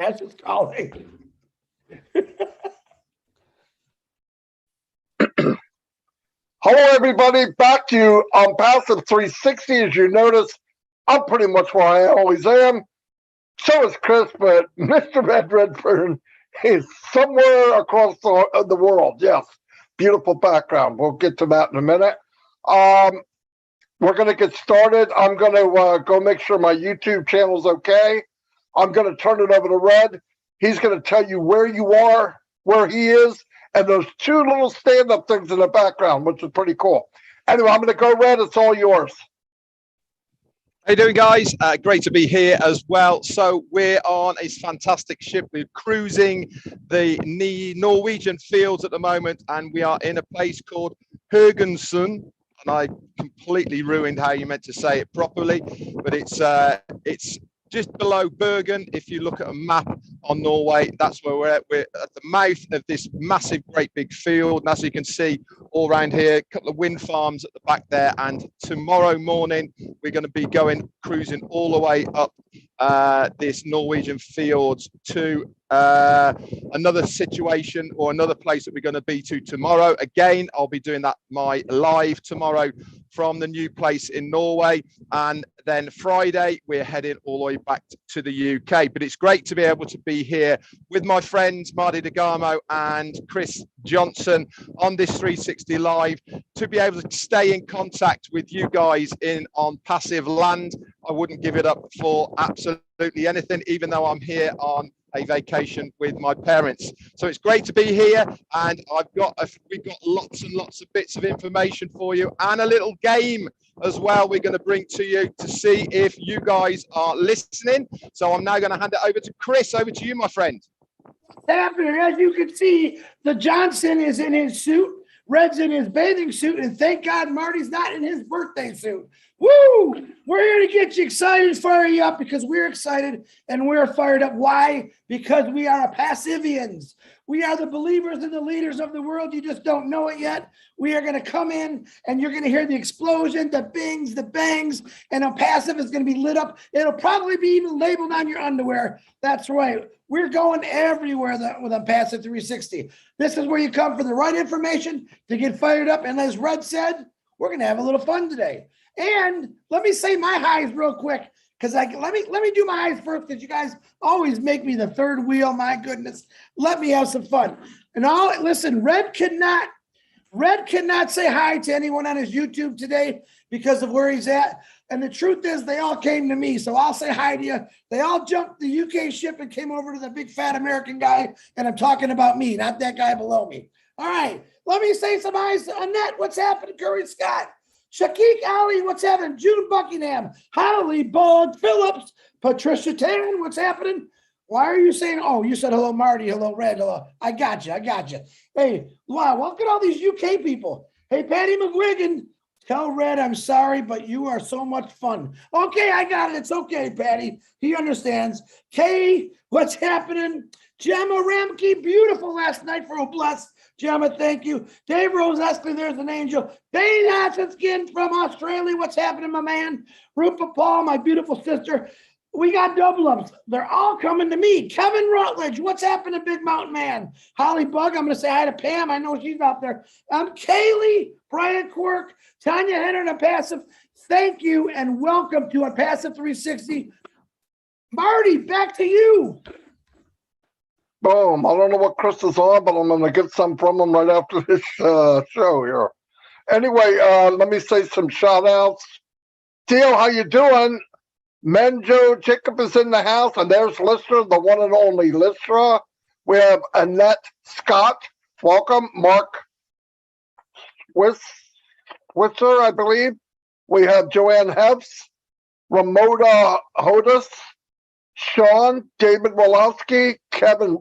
Ash is calling. Hello, everybody. Back to you on Passive 360. As you notice, I'm pretty much where I always am. So is Chris, but Mr. Redfern is somewhere across the world. Yes, beautiful background. We'll get to that in a minute. We're going to get started. I'm going to go make sure my YouTube channel is okay. I'm going to turn it over to Red. He's going to tell you where you are, where he is, and those two little stand-up things in the background, which is pretty cool. Anyway, I'm going to go, Red. It's all yours. How you doing, guys? Great to be here as well. So we're on a fantastic ship. We're cruising the Norwegian fields at the moment, and we are in a place called Haugesund. And I completely ruined how you meant to say it properly, but it's just below Bergen. If you look at a map on Norway, that's where we're at. We're at the mouth of this massive, great big field. And as you can see all around here, a couple of wind farms at the back there. And tomorrow morning, we're going to be cruising all the way up this Norwegian fields to another situation or another place that we're going to be to tomorrow. Again, I'll be doing that my live tomorrow from the new place in Norway, and then Friday we're heading all the way back to the UK. But it's great to be able to be here with my friends Marty and Chris Johnson on this 360 live, to be able to stay in contact with you guys on passive land. I wouldn't give it up for absolutely anything, even though I'm here on a vacation with my parents. So it's great to be here, and we've got lots and lots of bits of information for you, and a little game as well we're going to bring to you to see if you guys are listening. So I'm now going to hand it over to Chris. Over to you, my friend. What's happening? As you can see, the Johnson is in his suit, Red's in his bathing suit, and thank God Marty's not in his birthday suit. Woo! We're here to get you excited, fire you up, because we're excited and we're fired up. Why? Because we are Passivians. We are the believers and the leaders of the world. You just don't know it yet. We are going to come in and you're going to hear the explosion, the bings, the bangs, and a passive is going to be lit up. It'll probably be even labeled on your underwear. That's right. We're going everywhere with a Passive 360. This is where you come for the right information to get fired up. And as Red said, we're going to have a little fun today. And let me say my highs real quick, because let me do my highs first, because you guys always make me the third wheel. My goodness, let me have some fun. And listen, Red cannot say hi to anyone on his YouTube today because of where he's at. And the truth is, they all came to me, so I'll say hi to you. They all jumped the UK ship and came over to the big fat American guy, and I'm talking about me, not that guy below me. All right, let me say some highs to Annette. What's happening, Curry Scott? Shakik Ali, what's happening? June Buckingham, Holly Bald Phillips, Patricia Tan, what's happening? Why are you saying, oh, you said hello, Marty, hello, Red, hello. I got you. Hey, wow, look at all these UK people. Hey, Patty McGuigan, tell Red I'm sorry, but you are so much fun. Okay, I got it. It's okay, Patty. He understands. Kay, what's happening? Gemma Ramke, beautiful last night for a bless. Gemma, thank you. Dave Rose Estley, there's an angel. Dane Hassinskin from Australia. What's happening, my man? Rupa Paul, my beautiful sister. We got double ups. They're all coming to me. Kevin Rutledge, what's happening, Big Mountain Man? Holly Bug, I'm going to say hi to Pam. I know she's out there. Kaylee, Brian Quirk, Tanya Henner, and Passive. Thank you and welcome to Passive 360. Marty, back to you. Boom. I don't know what Chris is on, but I'm going to get some from him right after this show here. Anyway, let me say some shout outs. Theo, how you doing? Menjo Jacob is in the house, and there's Lystra, the one and only Lystra. We have Annette Scott. Welcome. Mark Switzer, I believe. We have Joanne Hefts, Ramona Hodis, Sean, David Wolowski, Kevin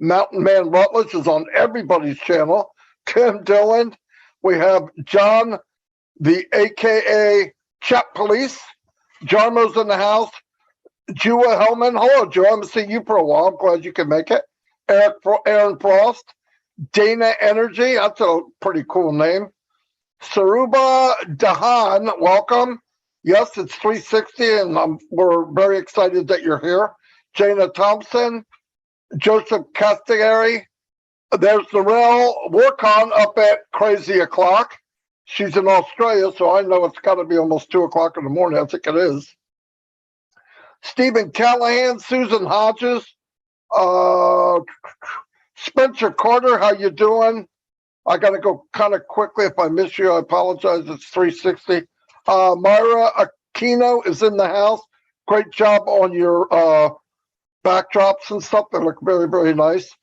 Mountain Man Rutledge is on everybody's channel. Tim Dillon. We have John, the AKA Chat Police. Jarmo's in the house. Jua Hellman. Hello, Joe. I haven't seen you for a while. I'm glad you can make it. Aaron Frost. Dana Energy. That's a pretty cool name. Saruba Dahan. Welcome. Yes, it's 360, and we're very excited that you're here. Jana Thompson. Joseph Castiglieri. There's Narelle Warcon up at crazy o'clock. She's in Australia, so I know it's got to be almost 2 o'clock in the morning. I think it is. Stephen Callahan, Susan Hodges, Spencer Carter, how you doing? I got to go kind of quickly. If I miss you, I apologize. It's 3:60. Myra Aquino is in the house. Great job on your backdrops and stuff. They look very, very nice.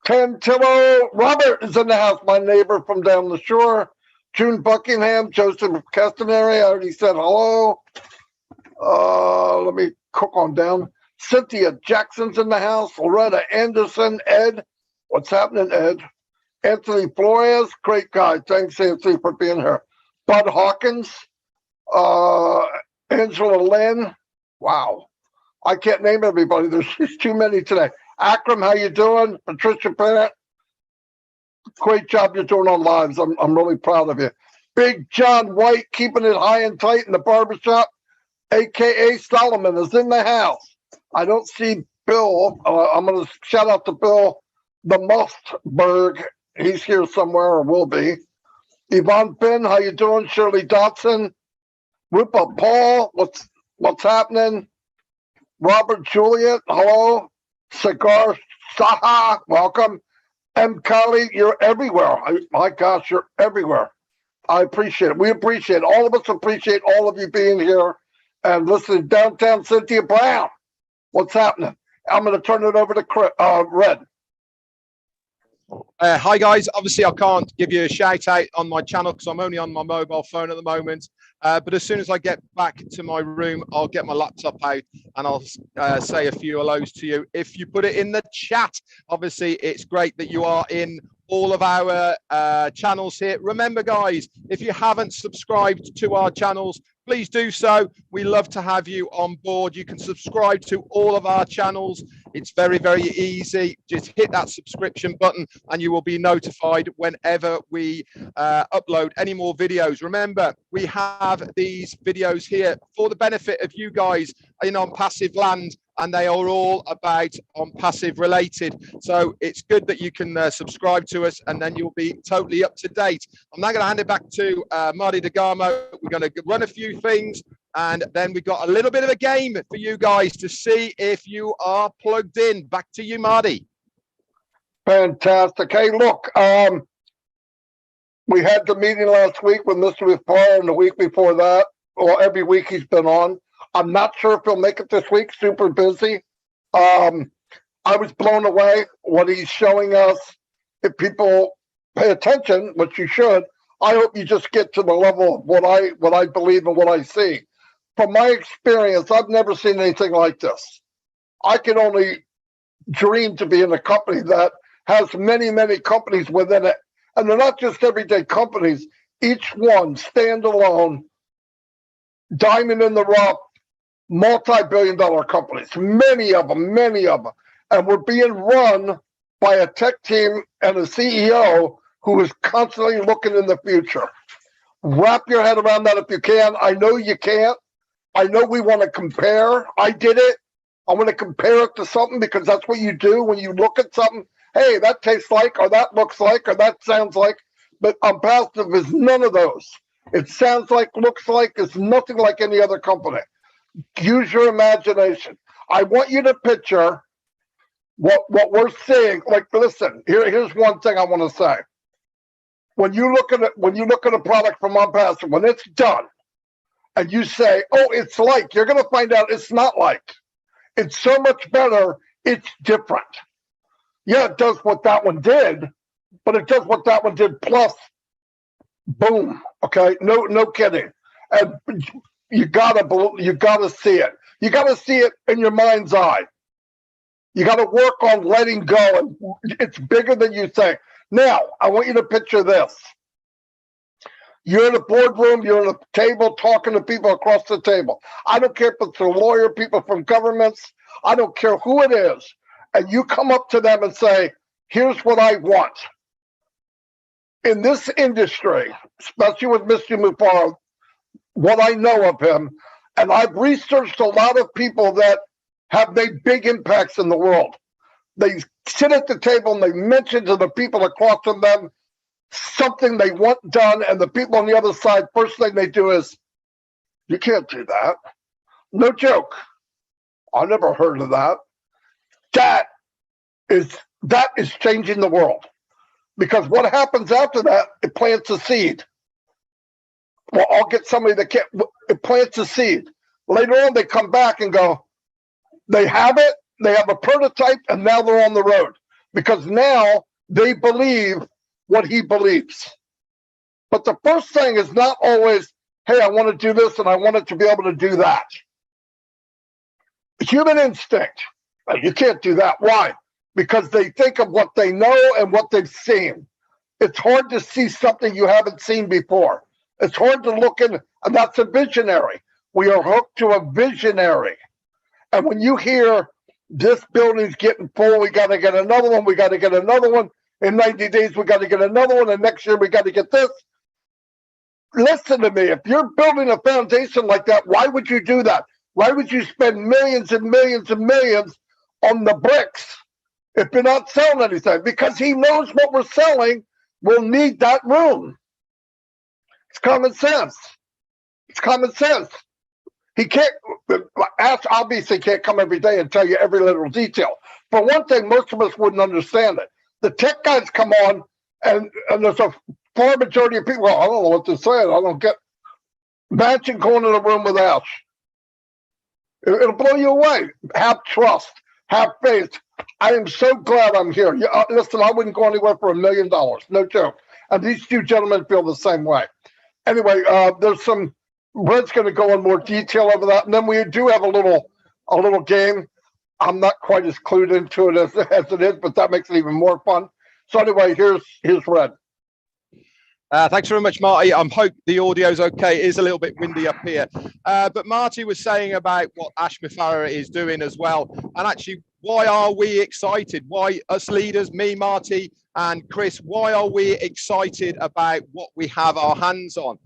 Tantillo Robert is in the house, my neighbor from down the shore. June Buckingham, Joseph Castaneri, I already said hello. Let me cook on down. Cynthia Jackson's in the house. Loretta Anderson, Ed. What's happening, Ed? Anthony Flores, great guy. Thanks, Anthony, for being here. Bud Hawkins, Angela Lynn. Wow. I can't name everybody. There's just too many today. Akram, how you doing? Patricia Parent, great job you're doing on lives. I'm really proud of you. Big John White, keeping it high and tight in the barbershop, a.k.a. Solomon, is in the house. I don't see Bill. I'm going to shout out to Bill the Mustberg. He's here somewhere, or will be. Yvonne Finn, how you doing? Shirley Dotson. Rupa Paul, what's happening? Robert Juliet, hello. Cigar Saha, welcome. M. Kali, you're everywhere. My gosh, you're everywhere. I appreciate it. We appreciate it. All of us appreciate all of you being here. And listen, downtown Cynthia Brown, what's happening? I'm going to turn it over to Red. Hi guys, obviously I can't give you a shout out on my channel because I'm only on my mobile phone at the moment, but as soon as I get back to my room, I'll get my laptop out and I'll say a few hellos to you. If you put it in the chat, obviously it's great that you are in all of our channels here. Remember guys, if you haven't subscribed to our channels, please do so. We love to have you on board. You can subscribe to all of our channels. It's very, very easy. Just hit that subscription button and you will be notified whenever we upload any more videos. Remember, we have these videos here for the benefit of you guys in ONPASSIVE land, and they are all about ONPASSIVE related. So it's good that you can subscribe to us and then you'll be totally up to date. I'm now going to hand it back to Marty DeGamo. We're going to run a few things and then we've got a little bit of a game for you guys to see if you are plugged in. Back to you, Marty. Fantastic. Hey, look, we had the meeting last week with Mr. Mufareh and the week before that. Well, every week he's been on. I'm not sure if he'll make it this week. Super busy. I was blown away what he's showing us. If people pay attention, which you should, I hope you just get to the level of what I believe and what I see. From my experience, I've never seen anything like this. I can only dream to be in a company that has many, many companies within it. And they're not just everyday companies, each one standalone, diamond in the rough, multi-billion-dollar companies, many of them, and we're being run by a tech team and a CEO who is constantly looking in the future. Wrap your head around that if you can. I know you can't. I know we want to compare. I did it. I want to compare it to something because that's what you do when you look at something. Hey, that tastes like, or that looks like, or that sounds like. But ONPASSIVE is none of those. It sounds like, looks like, it's nothing like any other company. Use your imagination. I want you to picture what we're seeing. Like, listen, here's one thing I want to say. When you look at a product from ONPASSIVE, when it's done, and you say, "Oh, it's like," you're going to find out it's not like. It's so much better. It's different. Yeah, it does what that one did, but it does what that one did plus. Boom. Okay. No kidding. And you gotta see it. You gotta see it in your mind's eye. You gotta work on letting go, and it's bigger than you think. Now, I want you to picture this. You're in a boardroom, you're at a table talking to people across the table. I don't care if it's a lawyer, people from governments, I don't care who it is. And you come up to them and say, here's what I want. In this industry, especially with Mr. Mufareh, what I know of him, and I've researched a lot of people that have made big impacts in the world. They sit at the table and they mention to the people across from them something they want done, and the people on the other side, first thing they do is, you can't do that. No joke. I never heard of that. That is changing the world, because what happens after that, it plants a seed. Well, I'll get somebody that can't, it plants a seed. Later on, they come back and go, they have it, they have a prototype, and now they're on the road, because now they believe what he believes. But the first thing is not always, hey, I want to do this and I want it to be able to do that. Human instinct, you can't do that. Why? Because they think of what they know and what they've seen. It's hard to see something you haven't seen before. It's hard to look in, and that's a visionary. We are hooked to a visionary. And when you hear this building's getting full, we got to get another one, we got to get another one. In 90 days, we got to get another one, and next year we got to get this. Listen to me. If you're building a foundation like that, why would you do that? Why would you spend millions and millions and millions on the bricks if you're not selling anything? Because he knows what we're selling will need that room. It's common sense. It's common sense. He can't, Ash obviously can't come every day and tell you every little detail. For one thing, most of us wouldn't understand it. The tech guys come on, and there's a far majority of people, well, I don't know what to say. I don't get. Imagine going in a room with Ash. It'll blow you away. Have trust. Have faith. I am so glad I'm here. Listen, I wouldn't go anywhere for $1 million. No joke. And these two gentlemen feel the same way. Anyway, there's some. Red's going to go in more detail over that, and then we do have a little game. I'm not quite as clued into it as it is, but that makes it even more fun. So anyway, here's Red. Thanks very much, Marty. I hope the audio's okay. It is a little bit windy up here. But Marty was saying about what ASHMUFAREH is doing as well. And actually, why are we excited? Why us leaders, me, Marty, and Chris, why are we excited about what we have our hands on?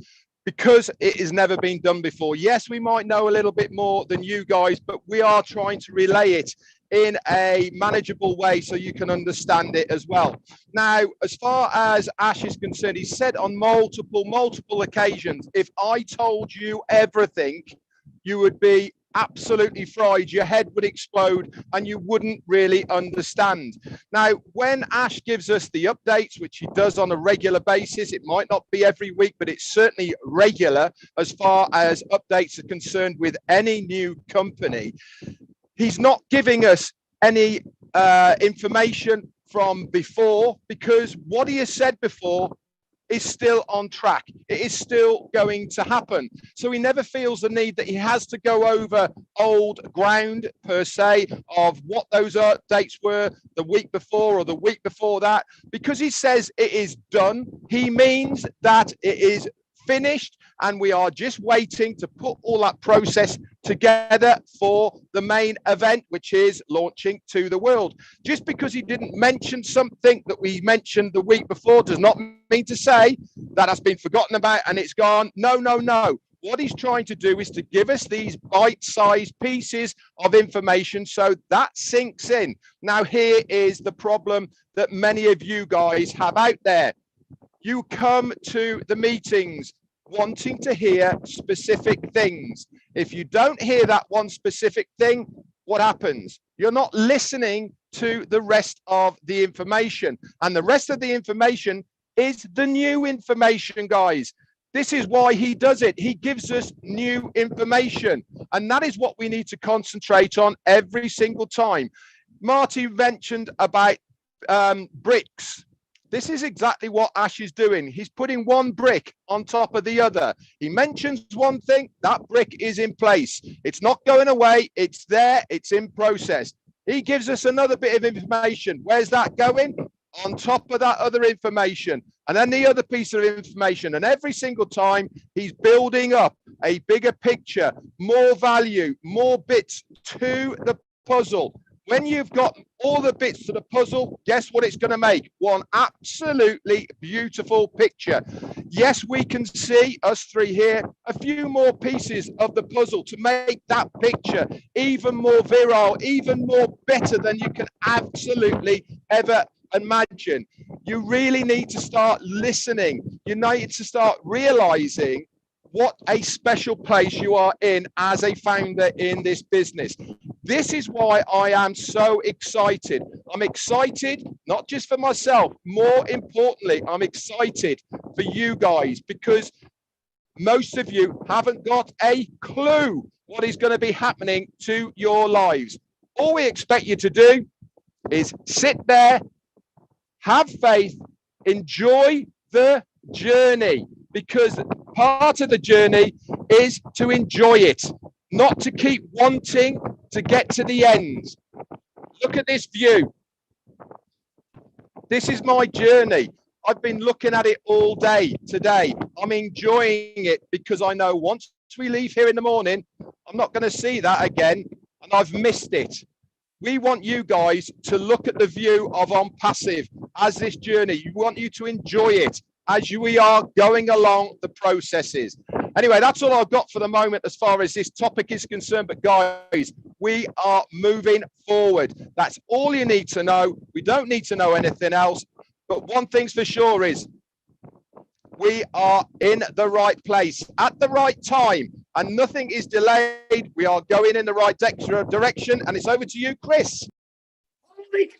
Because it has never been done before. Yes, we might know a little bit more than you guys, but we are trying to relay it in a manageable way so you can understand it as well. Now, as far as Ash is concerned, he said on multiple occasions, if I told you everything, you would be absolutely fried, your head would explode, and you wouldn't really understand. Now, when Ash gives us the updates, which he does on a regular basis, it might not be every week, but it's certainly regular as far as updates are concerned with any new company. He's not giving us any information from before, because what he has said before is still on track. It is still going to happen. So he never feels the need that he has to go over old ground per se of what those updates were the week before or the week before that. Because he says it is done, he means that it is finished, and we are just waiting to put all that process together for the main event, which is launching to the world. Just because he didn't mention something that we mentioned the week before does not mean to say that has been forgotten about and it's gone. No, no, no. What he's trying to do is to give us these bite-sized pieces of information so that sinks in. Now, here is the problem that many of you guys have out there. You come to the meetings wanting to hear specific things. If you don't hear that one specific thing, what happens? You're not listening to the rest of the information. And the rest of the information is the new information, guys. This is why he does it. He gives us new information. And that is what we need to concentrate on every single time. Marty mentioned about bricks. This is exactly what Ash is doing. He's putting one brick on top of the other. He mentions one thing, that brick is in place. It's not going away. It's there. It's in process. He gives us another bit of information. Where's that going? On top of that other information. And then the other piece of information. And every single time he's building up a bigger picture, more value, more bits to the puzzle. When you've got all the bits to the puzzle, guess what it's going to make? One absolutely beautiful picture. Yes, we can see, us three here, a few more pieces of the puzzle to make that picture even more virile, even more better than you can absolutely ever imagine. You really need to start listening. You need to start realizing what a special place you are in as a founder in this business. This is why I am so excited. I'm excited not just for myself, more importantly, I'm excited for you guys, because most of you haven't got a clue what is going to be happening to your lives. All we expect you to do is sit there, have faith, enjoy the journey, because part of the journey is to enjoy it, not to keep wanting to get to the end. Look at this view. This is my journey. I've been looking at it all day today. I'm enjoying it because I know once we leave here in the morning, I'm not going to see that again, and I've missed it. We want you guys to look at the view of ONPASSIVE as this journey. We want you to enjoy it as we are going along the processes. Anyway, that's all I've got for the moment as far as this topic is concerned. But guys, we are moving forward. That's all you need to know. We don't need to know anything else. But one thing's for sure is we are in the right place at the right time, and nothing is delayed. We are going in the right direction, and it's over to you, Chris. Holy cow,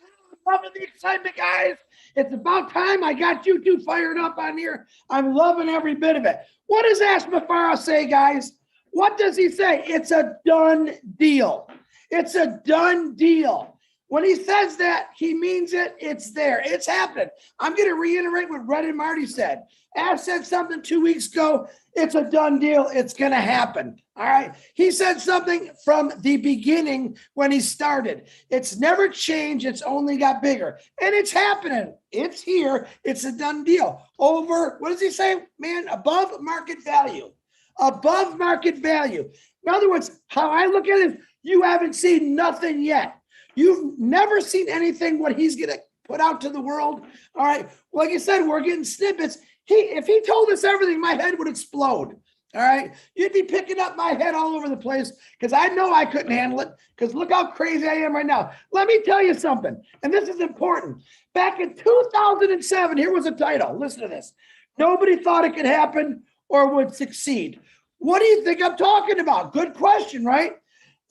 I'm loving the excitement, guys. It's about time. I got you two fired up on here. I'm loving every bit of it. What does ASHMUFAREH say, guys? What does he say? It's a done deal. It's a done deal. When he says that, he means it. It's there. It's happening. I'm going to reiterate what Red and Marty said. Ash said something 2 weeks ago. It's a done deal. It's going to happen. All right. He said something from the beginning when he started. It's never changed. It's only got bigger. And it's happening. It's here. It's a done deal. Over, what does he say, man? Above market value. Above market value. In other words, how I look at it, you haven't seen nothing yet. You've never seen anything what he's going to put out to the world. All right. Like I said, we're getting snippets. If he told us everything, my head would explode. All right. You'd be picking up my head all over the place because I know I couldn't handle it, because look how crazy I am right now. Let me tell you something, and this is important. Back in 2007, here was a title. Listen to this. Nobody thought it could happen or would succeed. What do you think I'm talking about? Good question, right?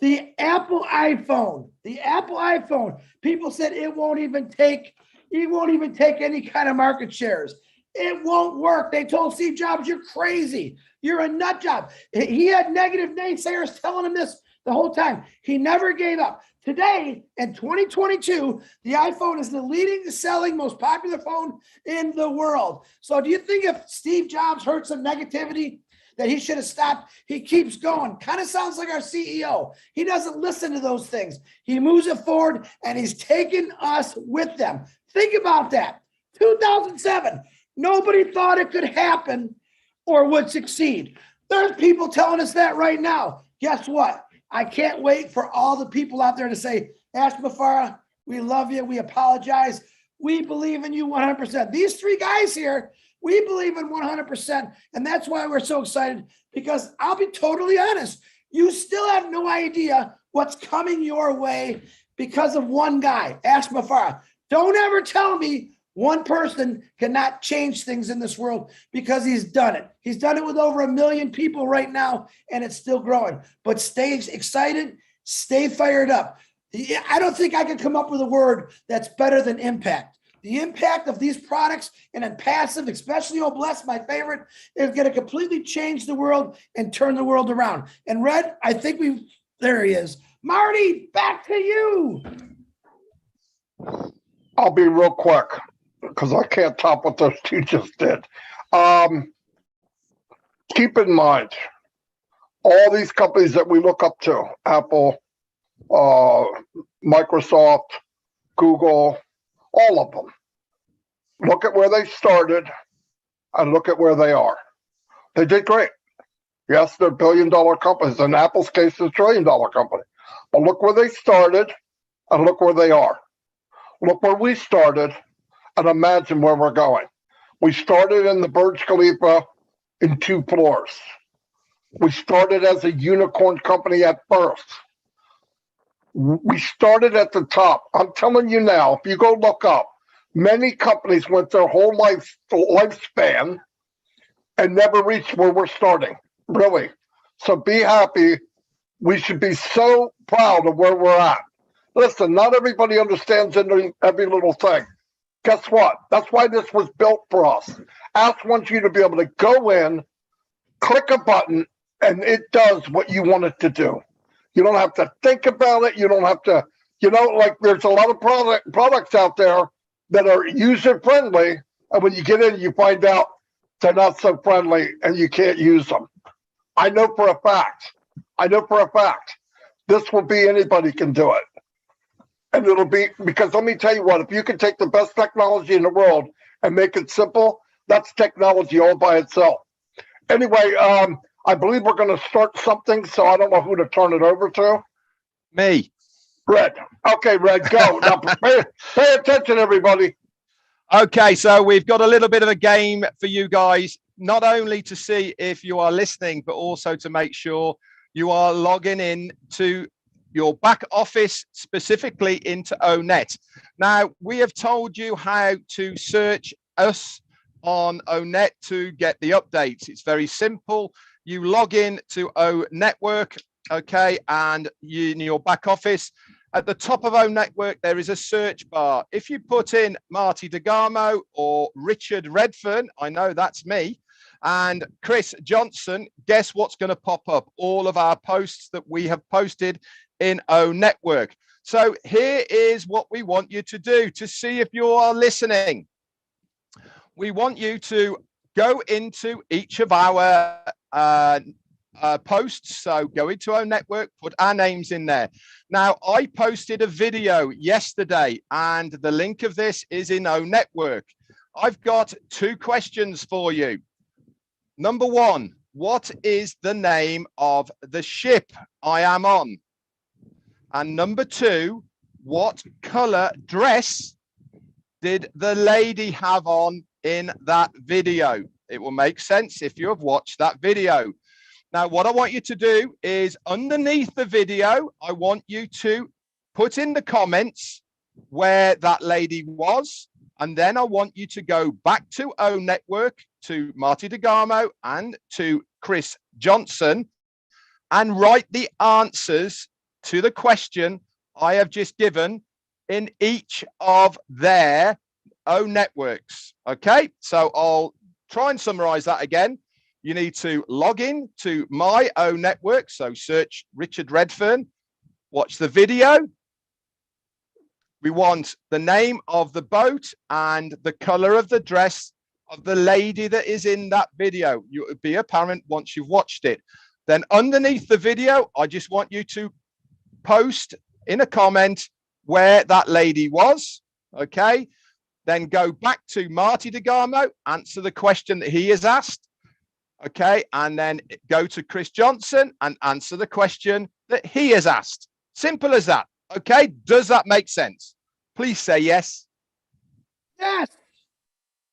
The Apple iPhone. The Apple iPhone. People said it won't even take any kind of market shares. It won't work. They told Steve Jobs, you're crazy. You're a nut job. He had negative naysayers telling him this the whole time. He never gave up. Today, in 2022, the iPhone is the leading selling, most popular phone in the world. So do you think if Steve Jobs heard some negativity that he should have stopped? He keeps going. Kind of sounds like our CEO. He doesn't listen to those things. He moves it forward, and he's taking us with them. Think about that. 2007. Nobody thought it could happen or would succeed. There's people telling us that right now. Guess what? I can't wait for all the people out there to say, ASHMUFAREH, we love you. We apologize. We believe in you 100%. These three guys here, we believe in 100%. And that's why we're so excited, because I'll be totally honest. You still have no idea what's coming your way because of one guy, ASHMUFAREH. Don't ever tell me one person cannot change things in this world, because he's done it. He's done it with over 1 million people right now, and it's still growing. But stay excited, stay fired up. I don't think I can come up with a word that's better than impact. The impact of these products and in passive, especially OBLESS, my favorite, is going to completely change the world and turn the world around. And Red, I think there he is. Marty, back to you. I'll be real quick, because I can't top what those two just did. Keep in mind, all these companies that we look up to, Apple, Microsoft, Google, all of them, look at where they started and look at where they are. They did great. Yes, they're billion-dollar companies. In Apple's case, it's a trillion-dollar company. But look where they started and look where they are. Look where we started, and imagine where we're going. We started in the Burj Khalifa in 2 floors. We started as a unicorn company at birth. We started at the top. I'm telling you now, if you go look up, many companies went their whole lifespan and never reached where we're starting, really. So be happy. We should be so proud of where we're at. Listen, not everybody understands every little thing. Guess what? That's why this was built for us. Ask wants you to be able to go in, click a button, and it does what you want it to do. You don't have to think about it. You don't have to, like there's a lot of products out there that are user-friendly, and when you get in, you find out they're not so friendly and you can't use them. I know for a fact. This will be anybody can do it. And it'll be, because let me tell you what, if you can take the best technology in the world and make it simple, that's technology all by itself. Anyway, I believe we're going to start something, so I don't know who to turn it over to. Me. Red. Okay, Red, go. Now, pay attention, everybody. Okay, so we've got a little bit of a game for you guys, not only to see if you are listening, but also to make sure you are logging in to your back office, specifically into ONET. Now, we have told you how to search us on ONET to get the updates. It's very simple. You log in to O Network, okay, and in your back office, at the top of O Network, there is a search bar. If you put in Marty DeGarmo or Richard Redfern, I know that's me, and Chris Johnson, guess what's going to pop up? All of our posts that we have posted in O Network. So here is what we want you to do to see if you are listening. We want you to go into each of our posts. So go into our network, put our names in there. Now, I posted a video yesterday, and the link of this is in O Network. I've got 2 questions for you. Number 1, what is the name of the ship I am on? And number 2, what color dress did the lady have on in that video? It will make sense if you have watched that video. Now, what I want you to do is underneath the video, I want you to put in the comments where that lady was. And then I want you to go back to O Network, to Marty DeGarmo and to Chris Johnson, and write the answers to the question I have just given in each of their O Networks. Okay, so I'll try and summarize that again. You need to log in to my O Network. So search Richard Redfern, watch the video. We want the name of the boat and the color of the dress of the lady that is in that video. It will be apparent once you've watched it. Then underneath the video, I just want you to post in a comment where that lady was. Okay. Then go back to Marty DeGarmo, answer the question that he has asked. Okay. And then go to Chris Johnson and answer the question that he has asked. Simple as that. Okay. Does that make sense? Please say yes. Yes.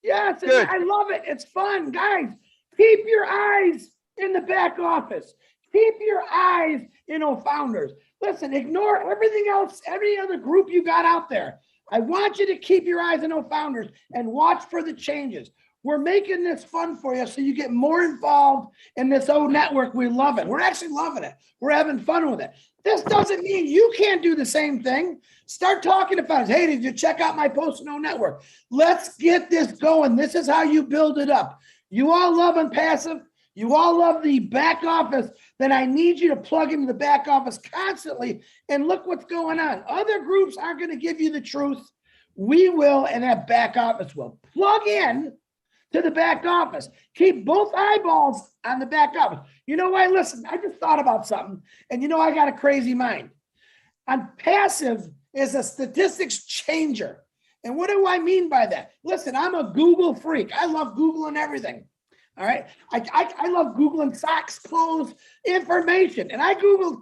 Yes. Good. I love it. It's fun. Guys, keep your eyes in the back office. Keep your eyes in Founders. Listen, ignore everything else, every other group you got out there. I want you to keep your eyes in Founders and watch for the changes. We're making this fun for you so you get more involved in this O Network. We love it. We're actually loving it. We're having fun with it. This doesn't mean you can't do the same thing. Start talking to founders. Hey, did you check out my post in O Network? Let's get this going. This is how you build it up. You all love ONPASSIVE. You all love the back office. Then I need you to plug into the back office constantly and look what's going on. Other groups aren't going to give you the truth. We will, and that back office will. Plug in to the back office. Keep both eyeballs on the back office. You know why? Listen, I just thought about something, and you know I got a crazy mind. ONPASSIVE is a statistics changer. And what do I mean by that? Listen, I'm a Google freak. I love Googling everything. All right. I love Googling socks, clothes, information. And I Googled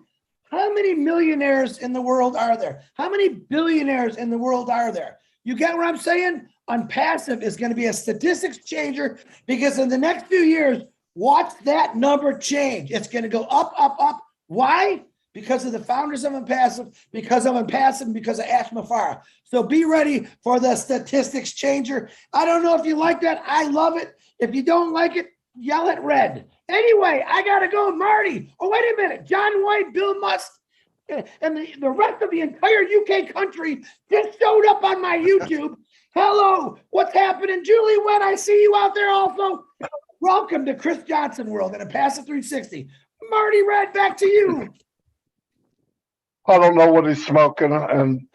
How many millionaires in the world are there? How many billionaires in the world are there? You get what I'm saying? ONPASSIVE is going to be a statistics changer because in the next few years, watch that number change. It's going to go up, up, up. Why? Because of the founders of ONPASSIVE, because of ONPASSIVE, because of ASHMUFAREH. So be ready for the statistics changer. I don't know if you like that. I love it. If you don't like it, yell at red. Anyway, I got to go. Marty. Oh, wait a minute. John White, Bill Must, and the rest of the entire UK country just showed up on my YouTube. Hello. What's happening? Julie Wynn, I see you out there also. Welcome to Chris Johnson World and ONPASSIVE 360. Marty Red, back to you. I don't know what he's smoking, and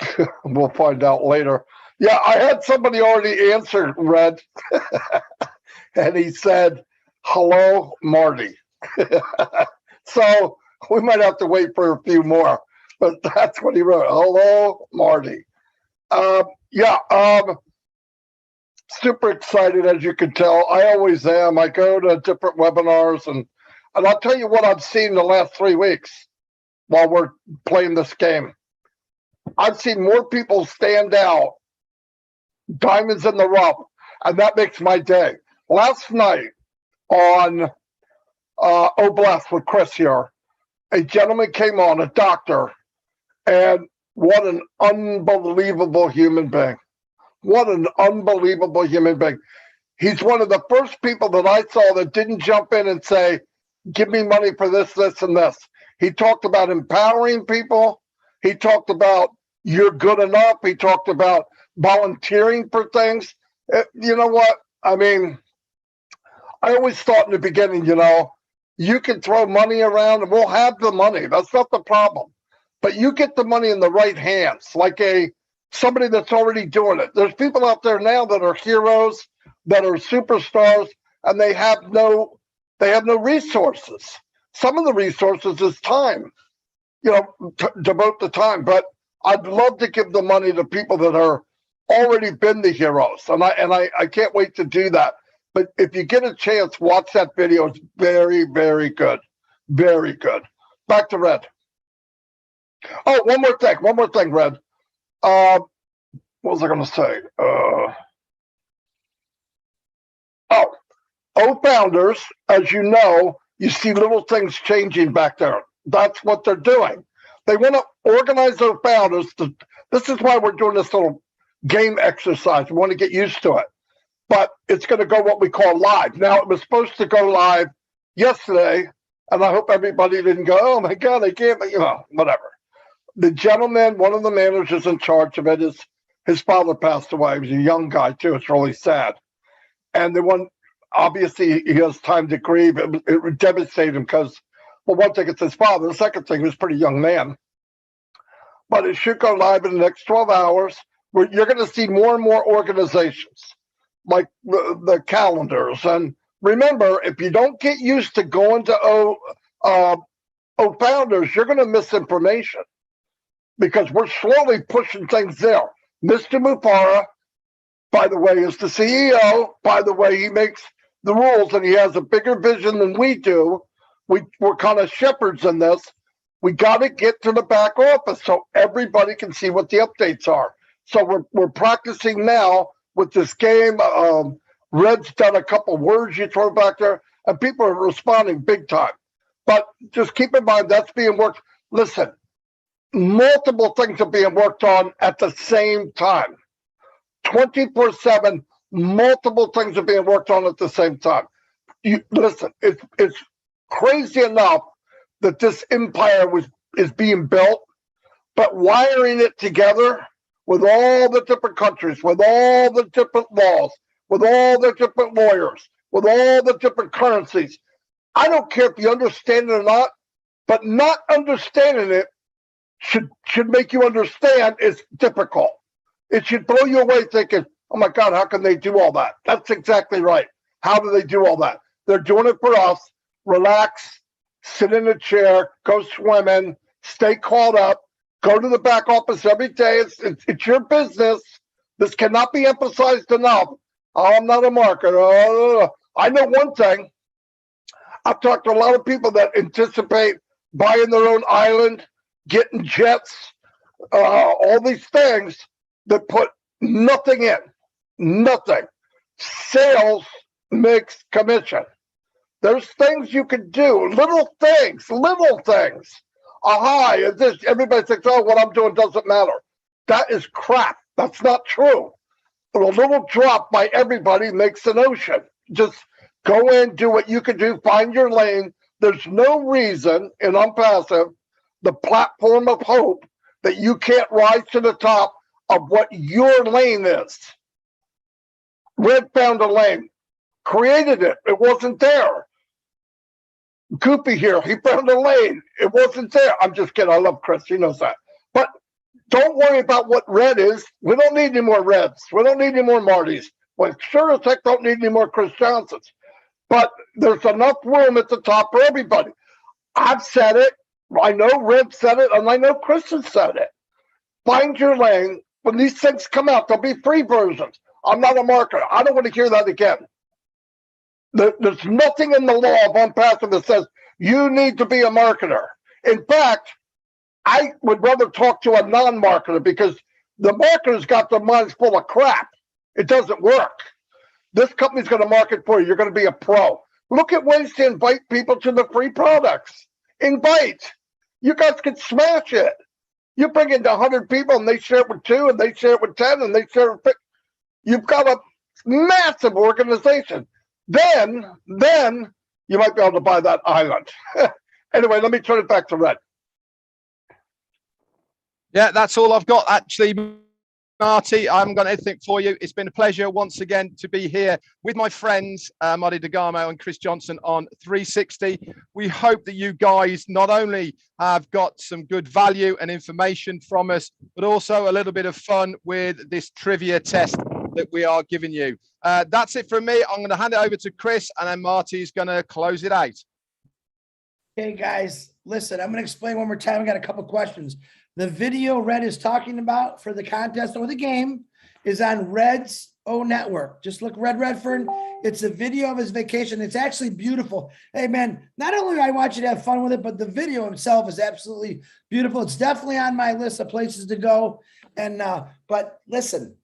we'll find out later. Yeah, I had somebody already answer, Red, and he said, hello, Marty. So we might have to wait for a few more, but that's what he wrote. Hello, Marty. Super excited, as you can tell. I always am. I go to different webinars, and I'll tell you what I've seen the last 3 weeks while we're playing this game. I've seen more people stand out, diamonds in the rough, and that makes my day. Last night on Oh Bless with Chris here, a gentleman came on, a doctor, and what an unbelievable human being. What an unbelievable human being. He's one of the first people that I saw that didn't jump in and say, give me money for this, this, and this. He talked about empowering people. He talked about you're good enough. He talked about volunteering for things. You know what? I mean, I always thought in the beginning, you can throw money around and we'll have the money. That's not the problem. But you get the money in the right hands, like somebody that's already doing it. There's people out there now that are heroes, that are superstars, and they have no resources. Some of the resources is time, devote the time. But I'd love to give the money to people that are already been the heroes, and I can't wait to do that. But if you get a chance, watch that video. It's very, very good, very good. Back to Red. Oh, one more thing, Red. What was I going to say? Founders, as you know, you see little things changing back there. That's what they're doing. They want to organize their founders. This is why we're doing this little game exercise. We want to get used to it. But it's going to go what we call live. Now, it was supposed to go live yesterday, and I hope everybody didn't go, oh, my God, I can't, whatever. The gentleman, one of the managers in charge of it, his father passed away. He was a young guy, too. It's really sad. And the one, obviously, he has time to grieve. It devastated him because, well, one thing, it's his father. The second thing, he was a pretty young man. But it should go live in the next 12 hours. Where you're going to see more and more organizations, like the calendars. And remember, if you don't get used to going to founders, you're going to miss information because we're slowly pushing things there. Mr. Mufareh, by the way, is the CEO. By the way, he makes the rules and he has a bigger vision than we do. We're kind of shepherds in this. We got to get to the back office so everybody can see what the updates are. So we're practicing now with this game. Red's done a couple words you throw back there, and people are responding big time. But just keep in mind, that's being worked. Listen, multiple things are being worked on at the same time. 24/7, multiple things are being worked on at the same time. Listen, it's crazy enough that this empire is being built, but wiring it together with all the different countries, with all the different laws, with all the different lawyers, with all the different currencies. I don't care if you understand it or not, but not understanding it should make you understand it's difficult. It should blow you away thinking, oh my God, how can they do all that? That's exactly right. How do they do all that? They're doing it for us. Relax, sit in a chair, go swimming, stay caught up, go to the back office every day. It's your business. This cannot be emphasized enough. Oh, I'm not a marketer. I know one thing. I've talked to a lot of people that anticipate buying their own island, getting jets, all these things that put nothing in, nothing. Sales makes commission. There's things you can do, little things. Aha, everybody thinks, oh, what I'm doing doesn't matter. That is crap. That's not true. But a little drop by everybody makes an ocean. Just go in, do what you can do, find your lane. There's no reason in ONPASSIVE, the platform of hope, that you can't rise to the top of what your lane is. Red found a lane, created it. It wasn't there. Goopy here, he found a lane. It wasn't there. I'm just kidding. I love Chris. He knows that. But don't worry about what red is. We don't need any more Reds. We don't need any more Martys. We sure as heck don't need any more Chris Johnsons. But there's enough room at the top for everybody. I've said it. I know Red said it, and I know Chris has said it. Find your lane. When these things come out, there'll be free versions. I'm not a marketer. I don't want to hear that again. There's nothing in the law of ONPASSIVE that says you need to be a marketer. In fact, I would rather talk to a non-marketer because the marketer's got their minds full of crap. It doesn't work. This company's going to market for you. You're going to be a pro. Look at ways to invite people to the free products. Invite. You guys can smash it. You bring in 100 people and they share it with 2 and they share it with 10 and they share it with 50. You've got a massive organization. Then you might be able to buy that island. Anyway, let me turn it back to Red. Yeah, that's all I've got, actually, Marty. I haven't got anything for you. It's been a pleasure once again to be here with my friends, Marty DeGarmo and Chris Johnson on 360. We hope that you guys not only have got some good value and information from us, but also a little bit of fun with this trivia test that we are giving you. That's it from me. I'm going to hand it over to Chris, and then Marty's going to close it out. Okay, guys, listen, I'm going to explain one more time. I got a couple questions. The video Red is talking about for the contest or the game is on Red's O Network. Just look Red Redfern. It's a video of his vacation. It's actually beautiful. Hey, man, not only do I want you to have fun with it, but the video itself is absolutely beautiful. It's definitely on my list of places to go. And but listen,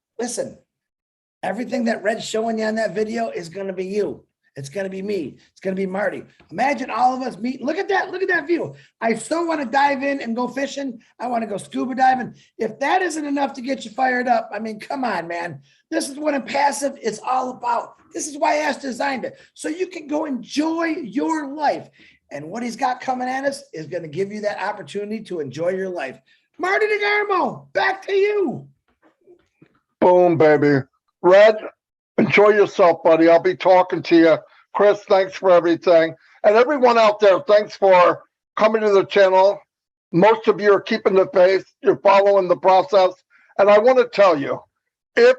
everything that Red's showing you on that video is going to be you. It's going to be me. It's going to be Marty. Imagine all of us meet. Look at that. Look at that view. I still want to dive in and go fishing. I want to go scuba diving. If that isn't enough to get you fired up, I mean, come on, man. This is what ONPASSIVE is all about. This is why Ash designed it. So you can go enjoy your life. And what he's got coming at us is going to give you that opportunity to enjoy your life. Marty DeGarmo, back to you. Boom, baby. Red, enjoy yourself, buddy. I'll be talking to you. Chris, thanks for everything. And everyone out there, thanks for coming to the channel. Most of you are keeping the faith. You're following the process. And I want to tell you, if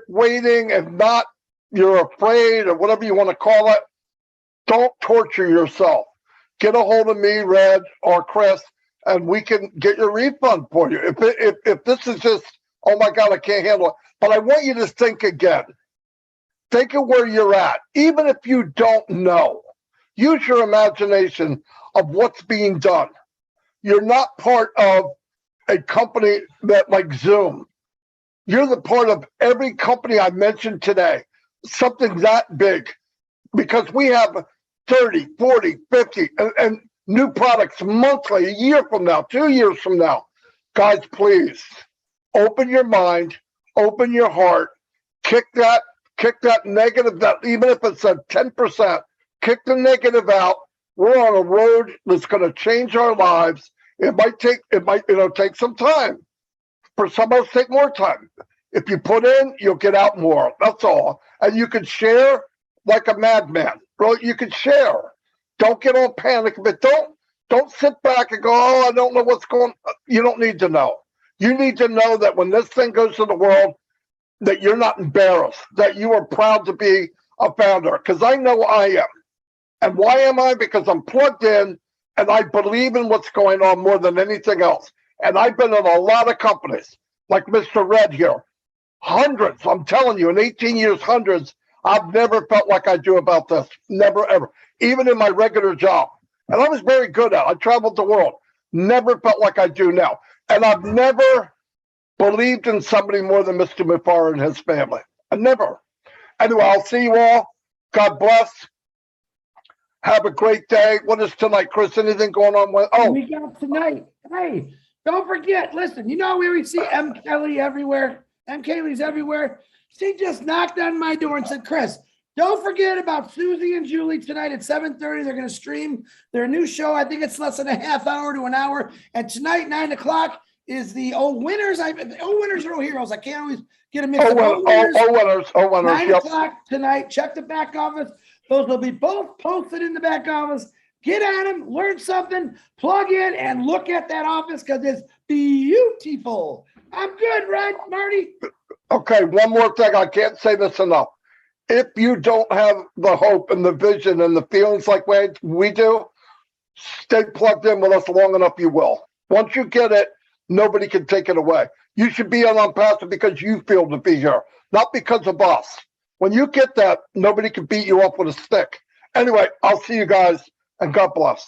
waiting and not, you're afraid or whatever you want to call it, don't torture yourself. Get a hold of me, Red, or Chris, and we can get your refund for you. If this is just, oh my God, I can't handle it. But I want you to think again. Think of where you're at. Even if you don't know, use your imagination of what's being done. You're not part of a company that like Zoom. You're the part of every company I mentioned today, something that big, because we have 30, 40, 50, and new products monthly, a year from now, 2 years from now. Guys, please open your mind, open your heart, kick that negative, that even if it's a 10%, kick the negative out. We're on a road that's going to change our lives. It might take some time. For some of us, take more time. If you put in, you'll get out more. That's all. And you can share like a madman. Bro, you can share. Don't get all panicked, but don't sit back and go, oh, I don't know what's going on. You don't need to know. You need to know that when this thing goes to the world, that you're not embarrassed, that you are proud to be a founder, because I know I am. And why am I? Because I'm plugged in and I believe in what's going on more than anything else. And I've been in a lot of companies, like Mr. Red here. Hundreds, I'm telling you, in 18 years, hundreds. I've never felt like I do about this. Never, ever. Even in my regular job. And I was very good at it. I traveled the world. Never felt like I do now. And I've never believed in somebody more than Mr. Mufareh and his family. I never. Anyway, I'll see you all. God bless. Have a great day. What is tonight, Chris? Anything going on with? Oh, we got tonight. Hey, don't forget. Listen, you know we see M. Kelly everywhere. M. Kelly's everywhere. She just knocked on my door and said, "Chris, don't forget about Susie and Julie tonight at 7:30. They're going to stream their new show. I think it's less than a half hour to an hour. And tonight, 9 o'clock, is the old winners. Old winners are old heroes. I can't always get a mix up. winners. 9 Yep. o'clock tonight. Check the back office. Those will be both posted in the back office. Get at them, learn something, plug in, and look at that office because it's beautiful. I'm good, right, Marty? Okay, one more thing. I can't say this enough. If you don't have the hope and the vision and the feelings like we do, stay plugged in with us long enough, you will. Once you get it, nobody can take it away. You should be on ONPASSIVE because you feel to be here, not because of us. When you get that, nobody can beat you up with a stick. Anyway, I'll see you guys, and God bless.